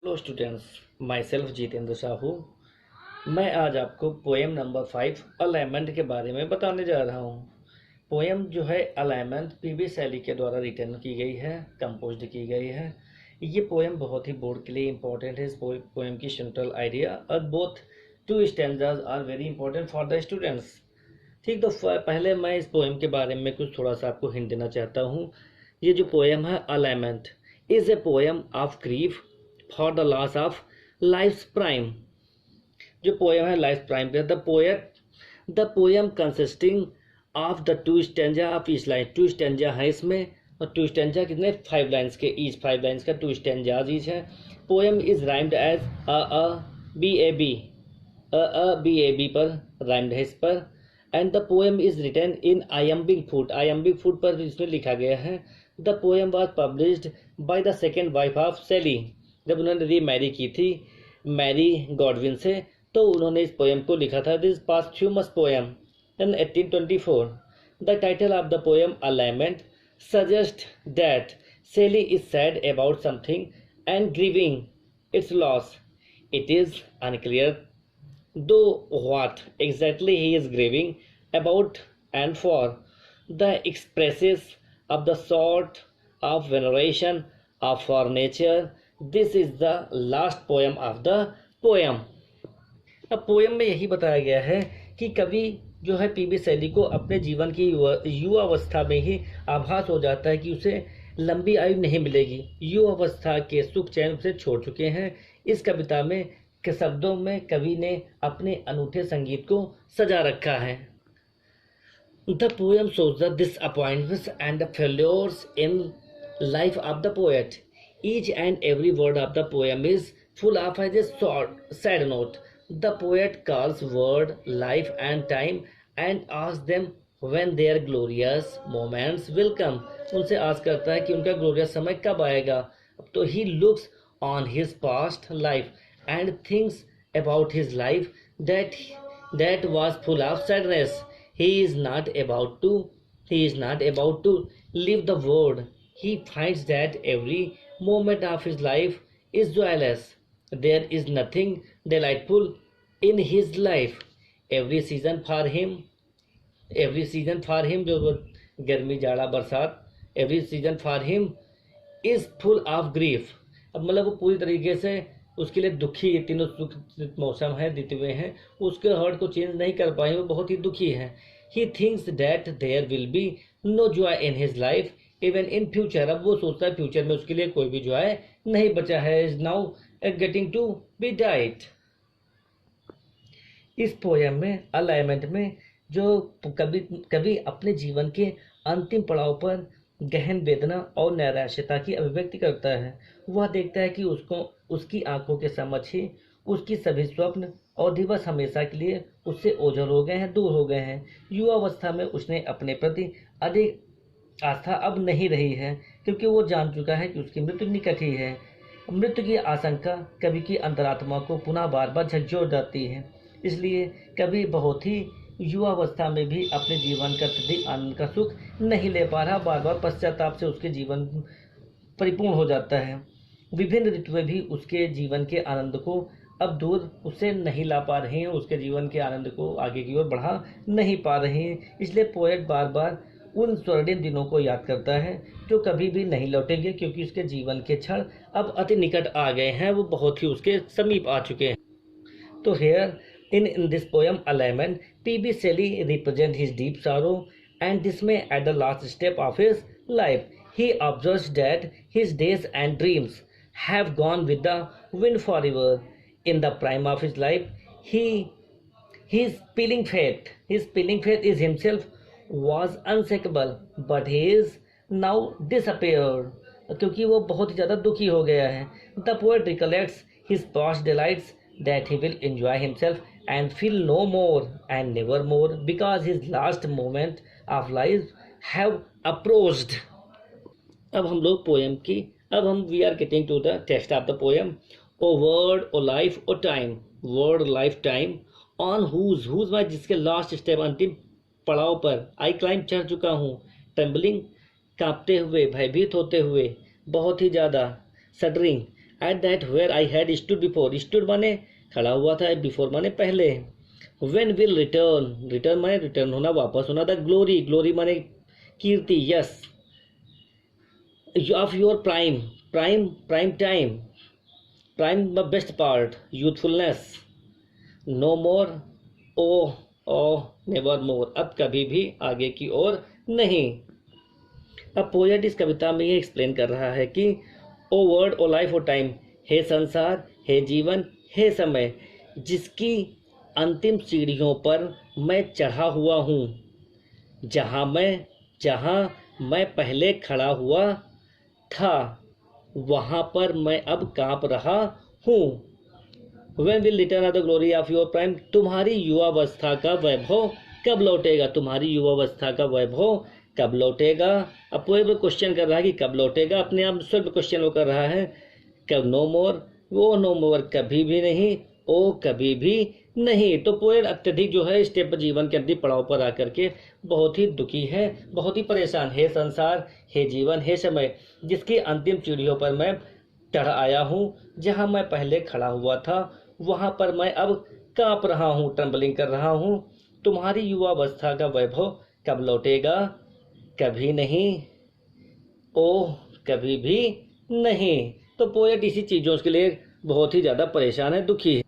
Hello students, my self Jitendra Sahu. मैं आज आपको पोएम नंबर 5 अलाइनमेंट के बारे में बताने जा रहा हूँ। पोएम जो है अलाइनमेंट पीबी शैली के द्वारा रिटर्न की गई है, कंपोज्ड की गई है। ये पोएम बहुत ही बोर्ड के लिए इम्पोर्टेंट है। इस पोएम की सेंट्रल आइडिया और both two stanzas are very important for the students. ठीक, तो पहले मैं इस पोएम के बारे में कुछ थोड़ा सा आपको हिंट देना चाहता हूँ। ये जो पोएम है alignment is a poem of grief for the loss of life prime. जो पोएम है लाइफ प्राइम पे the poem consisting of the two stanza of each line. Two stanza है इसमें, और टू स्टेंजा कितने 5 लाइन्स के, each 5 lines का two stanzas each है। Poem is rhymed as b a b पर राइम्ड है इस पर। And the poem is written in iambic foot पर इसमें लिखा गया है। The poem was published by the second wife of शैली। जब उन्होंने रीमैरी की थी मैरी गॉडविन से, तो उन्होंने इस पोएम को लिखा था। This posthumous poem in 1824। The title of the poem alignment suggest that Shelley is sad about something and grieving its loss. It is unclear though what exactly he is grieving about, and for the expresses of the sort of veneration of for nature. This is the last poem of the poem. अब poem में यही बताया गया है कि कवि जो है पीबी शैली को अपने जीवन की युवावस्था में ही आभास हो जाता है कि उसे लंबी आयु नहीं मिलेगी। युवावस्था के सुख चैन उसे छोड़ चुके हैं। इस कविता में के शब्दों में कवि ने अपने अनूठे संगीत को सजा रखा है। The poem shows the disappointments and the failures in life of the poet. Each and every word of the poem is full of a short sad note. The poet calls word life and time and asks them when their glorious moments will come. उनसे आस करता है कि उनका glorious समय कब आएगा। तो he looks on his past life and thinks about his life that was full of sadness. He is not about to leave the world. He finds that every moment of his life is joyless. There is nothing delightful in his life. Every season for him जो गर्मी जाड़ा बरसात, every season for him is full of grief। अब मतलब वो पूरी तरीके से उसके लिए दुखी, तीनों सुख मौसम है देते हुए हैं, उसके हार्ट को चेंज नहीं कर पाए, वो बहुत ही दुखी है। He thinks that there will be no joy in his life even in future. अब वो सोचता है फ्यूचर में उसके लिए कोई भी जॉय नहीं बचा है। Is now getting to be diet. इस पोएम में अलाइनमेंट में जो कवि अपने जीवन के अंतिम पड़ाव पर गहन वेदना और नैराश्यता की अभिव्यक्ति करता है। वह देखता है कि उसकी आंखों के समक्ष ही उसकी सभी स्वप्न और दिवस हमेशा के लिए उससे ओझल हो गए हैं, दूर हो गए हैं। युवावस्था में उसने अपने प्रति अधिक आस्था अब नहीं रही है, क्योंकि वो जान चुका है कि उसकी मृत्यु निकट ही है। मृत्यु की आशंका कवि की अंतरात्मा को पुनः बार बार झकझोर जाती है। इसलिए कवि बहुत ही युवावस्था में भी अपने जीवन का अत्यधिक आनंद का सुख नहीं ले पा रहा। बार बार पश्चाताप से उसके जीवन परिपूर्ण हो जाता है। विभिन्न ऋतुएं भी उसके जीवन के आनंद को अब दूर उससे नहीं ला पा रहे हैं, उसके जीवन के आनंद को आगे की ओर बढ़ा नहीं पा रहे हैं। इसलिए पोएट बार बार उन स्वर्णिम दिनों को याद करता है जो कभी भी नहीं लौटेंगे, क्योंकि उसके जीवन के क्षण अब अति निकट आ गए हैं, वो बहुत ही उसके समीप आ चुके हैं। तो hair in this poem Alignment, P.B. Shelley represents his deep sorrow and dismay at the last step of his life. He observes that his days and dreams have gone with the wind forever. In the prime of his life, his spilling faith is himself was unshakable, but he is now disappeared. क्योंकि वो बहुत ही ज़्यादा दुखी हो गया है। The poet recollects his past delights that he will enjoy himself and feel no more and never more, because his last moment of life have approached. अब हम लोग पोएम की we are getting to the text of the poem. O word, O life, O time, word, life, time, on whose मैं जिसके last step अंतिम पड़ाव पर I climb चढ़ चुका हूँ, ट्रेम्बलिंग कांपते हुए, भयभीत होते हुए, बहुत ही ज़्यादा shuddering at that where I had stood before, stood माने खड़ा हुआ था, बिफोर माने पहले। व्हेन विल रिटर्न, रिटर्न माने रिटर्न होना, वापस होना। द ग्लोरी, ग्लोरी माने कीर्ति, यश। Of your prime, prime prime time, prime the best part, youthfulness. No more, O O never more, अब कभी भी आगे की ओर नहीं। अब पोएट इस कविता में ये एक्सप्लेन कर रहा है कि ओ वर्ड, ओ लाइफ, ओ टाइम, हे संसार, हे जीवन, हे समय, जिसकी अंतिम सीढ़ियों पर मैं चढ़ा हुआ हूँ, जहाँ मैं पहले खड़ा हुआ था, वहाँ पर मैं अब कांप रहा हूँ। When will return of the glory of your prime, तुम्हारी युवावस्था का वैभव कब लौटेगा, तुम्हारी युवावस्था का वैभव कब लौटेगा। अब कोई भी क्वेश्चन कर रहा है कि कब लौटेगा, अपने आप स्वयं क्वेश्चन वो कर रहा है। कब, नो मोर, वो नो मोर कभी भी नहीं, ओ कभी भी नहीं। तो पोएट अत्यधिक जो है स्टेप जीवन के अंतिम पड़ाव पर आकर के बहुत ही दुखी है, बहुत ही परेशान। हे संसार, हे जीवन, हे समय, जिसकी अंतिम सीढ़ियों पर मैं चढ़ आया हूँ, जहाँ मैं पहले खड़ा हुआ था, वहाँ पर मैं अब कांप रहा हूँ, ट्रम्बलिंग कर रहा हूँ। तुम्हारी युवावस्था का वैभव कब लौटेगा, कभी नहीं, ओ कभी भी नहीं। तो पोएट इसी चीज़ों के लिए बहुत ही ज़्यादा परेशान है, दुखी है।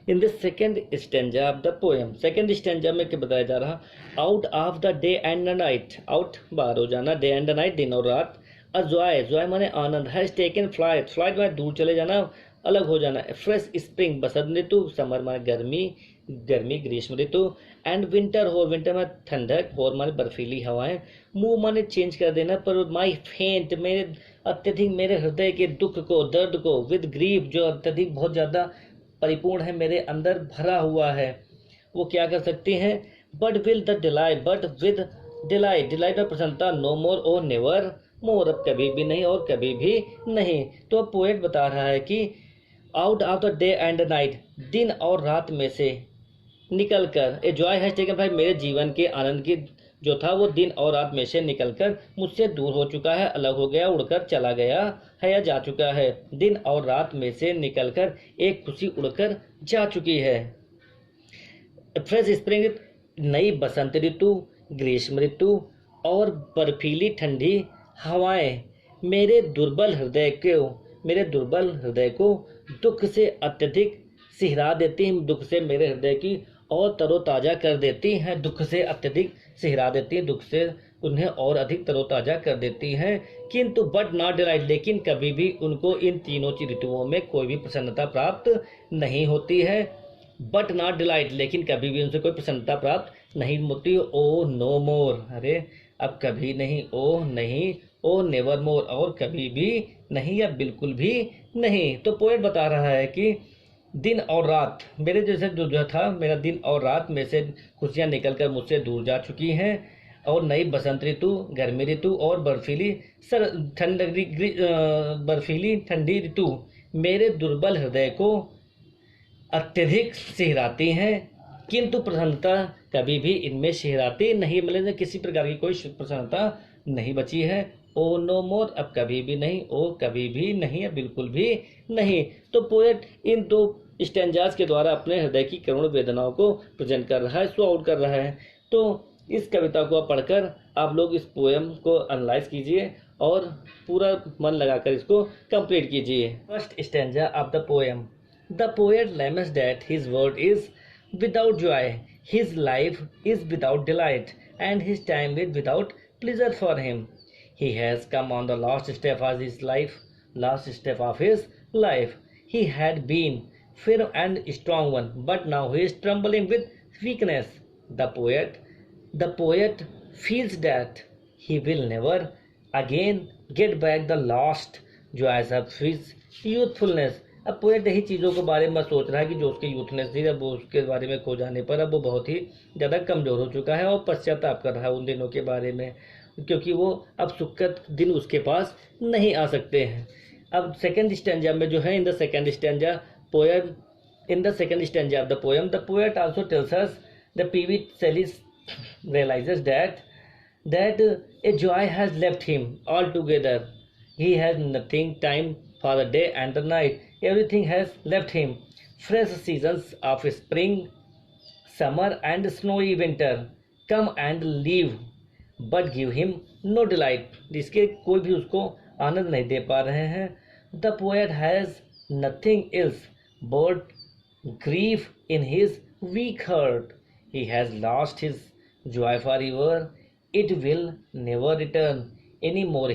In the second stanza of the poem, second stanza में क्या बताया जा रहा, out of the day and the night, out बाहर हो जाना, डे एंड द नाइट दिन और रात। अ जॉय, जॉय माने आनंद, हैज टेकन फ्लाइट, फ्लाइट माने दूर चले जाना, अलग हो जाना। फ्रेश स्प्रिंग बसंत ऋतु, समर माने गर्मी, गर्मी ग्रीष्म ऋतु। एंड विंटर हो, विंटर माने ठंडक, होर माने बर्फीली हवाएं। मूव माने चेंज कर देना, पर माई फेंट, मेरे अत्यधिक मेरे हृदय के दुख को, दर्द को, विद ग्रीफ जो अत्यधिक बहुत ज़्यादा परिपूर्ण है, मेरे अंदर भरा हुआ है, वो क्या कर सकती हैं। But will the delight, but with delight, delight में प्रसन्नता। नो मोर, ओ नेवर मोर, अब कभी भी नहीं और कभी भी नहीं। तो अब पोएट बता रहा है कि out of the day and the night, दिन और रात में से निकल कर, a joy has taken flight, मेरे जीवन के आनंद की जो था वो दिन और रात में से निकलकर मुझसे दूर हो चुका है, अलग हो गया, उड़कर चला गया है या जा चुका है। दिन और रात में से निकलकर एक खुशी उड़कर जा चुकी है। फ्रेश स्प्रिंग, नई बसंत ऋतु, ग्रीष्म ऋतु और बर्फीली ठंडी हवाएं मेरे दुर्बल हृदय को दुख से अत्यधिक सिहरा देती हैं, दुख से मेरे हृदय की और तरोताज़ा कर देती हैं, दुख से अत्यधिक सिहरा देती हैं, दुख से उन्हें और अधिक तरोताज़ा कर देती हैं। किंतु बट नॉट डिलाइट, लेकिन कभी भी उनको इन तीनों ऋतुओं में कोई भी प्रसन्नता प्राप्त नहीं होती है। बट नॉट डिलाइट, लेकिन कभी भी उनसे कोई प्रसन्नता प्राप्त नहीं होती। ओ नो मोर, अरे अब कभी नहीं, ओ नहीं, ओ नेवर मोर, और कभी भी नहीं या बिल्कुल भी नहीं। तो पोएट बता रहा है कि दिन और रात मेरे जैसे जो था, मेरा दिन और रात में से खुशियाँ निकलकर मुझसे दूर जा चुकी हैं, और नई बसंत ऋतु, गर्मी ऋतु और बर्फीली ठंडी ऋतु मेरे दुर्बल हृदय को अत्यधिक सिहराती हैं, किंतु प्रसन्नता कभी भी इनमें सिहराती नहीं, मतलब किसी प्रकार की कोई प्रसन्नता नहीं बची है। ओ नो मोर, अब कभी भी नहीं, ओ कभी भी नहीं या बिल्कुल भी नहीं। तो पोएट इन दो स्टैंजास के द्वारा अपने हृदय की करुण वेदनाओं को प्रेजेंट कर रहा है, शो आउट कर रहा है। तो इस कविता को पढ़कर आप लोग इस पोएम को एनालाइज कीजिए और पूरा मन लगाकर इसको कंप्लीट कीजिए। First stanza of the poem, the poet laments that his world is without joy, his life is without delight, and his time is without pleasure for him. He has come on the last step of his life. He had been firm and strong one, but now he is trembling with weakness. The poet feels that he will never again get back the lost joys of his youthfulness. अब poet यही चीज़ों के बारे में सोच रहा है कि जो उसके यूथनेस थी, अब वो उसके बारे में खो जाने पर अब वो बहुत ही ज़्यादा कमज़ोर हो चुका है और पश्चाताप कर रहा है उन दिनों के बारे में, क्योंकि वो अब सुखद दिन उसके पास नहीं आ सकते हैं। अब सेकेंड स्टैंजा में जो है, in the second stanza of the poem, the poet also tells us the PV सेली realizes that a joy has left him altogether. He has nothing time for the day and the night. Everything has left him. Fresh seasons of spring, summer and snowy winter come and leave, but give him no delight. जिसके कोई भी उसको आनंद नहीं दे पा रहे हैं. The poet has nothing else but grief in his weak heart. He has lost his joy forever. It will never return anymore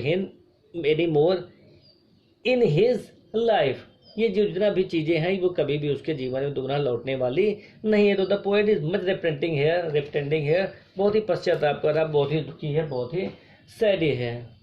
in his life. ये जो जितना भी चीज़ें हैं वो कभी भी उसके जीवन में दोबारा लौटने वाली नहीं है. तो the poet is much representing here बहुत ही पश्चाताप कर रहा, बहुत ही दुखी है, बहुत ही सैड है.